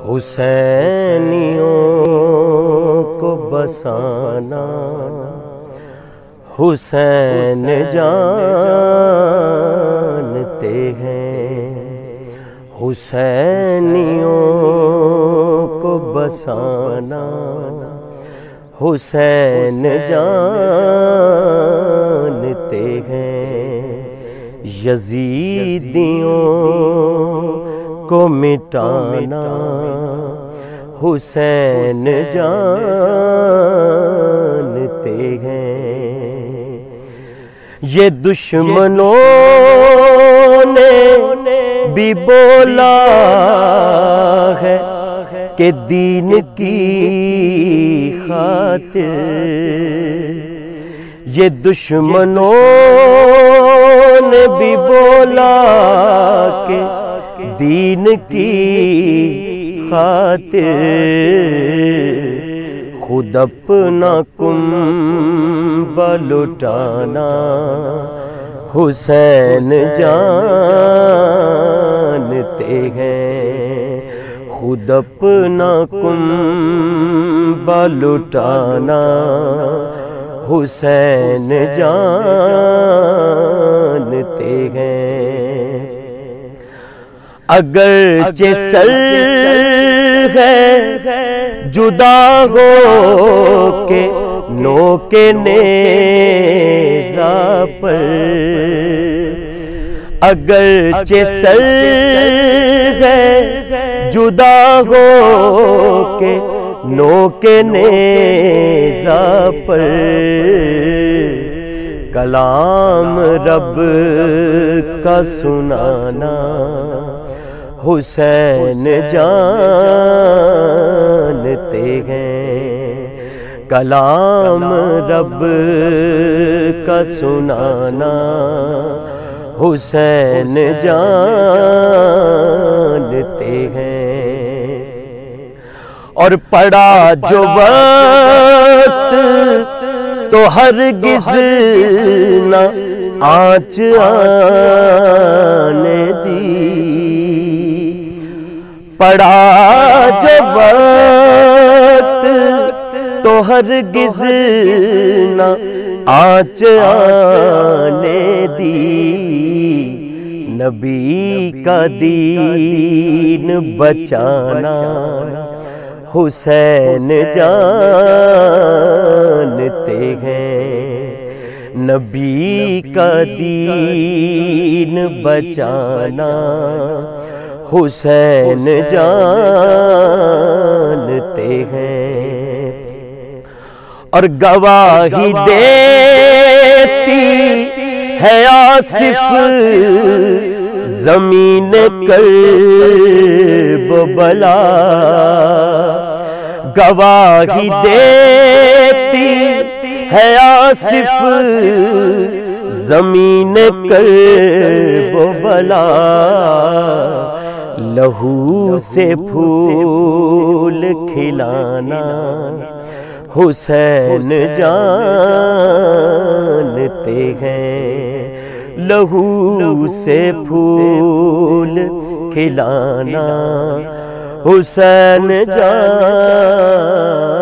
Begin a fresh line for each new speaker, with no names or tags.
حسینیوں کو بسانا حسین جانتے ہیں، حسینیوں کو بسانا حسین جانتے ہیں، یزیدیوں کو مٹانا حسین جانتے ہیں۔ یہ دشمنوں نے بھی بولا ہے کہ دین کی خاطر، یہ دشمنوں نے بھی بولا کہ دین کی خاطر خود اپنا کنبہ لٹانا حسین جانتے ہیں، خود اپنا کنبہ لٹانا حسین جانتے ہیں۔ اگرچہ سر ہے جدا ہو کے نوک نیزہ پر، اگرچہ سر ہے جدا ہو کے نوک نیزہ پر، کلام رب کا سنانا حسین جانتے ہیں، کلام رب کا سنانا حسین جانتے ہیں۔ اور پڑا جو وقت تو ہرگز نہ آنچ آنے دی، پڑا جو وقت تو ہرگز نہ آنچ آنے دی، نبی کا دین بچانا حسین جانتے ہیں، نبی کا دین بچانا حسین جانتے ہیں۔ اور گواہی دیتی ہے آصف زمین کرب و بلا، گواہی دیتی ہے آصف زمین کرب و بلا، لہو سے پھول کھلانا حسین جانتے ہیں، لہو سے پھول کھلانا حسین جانتے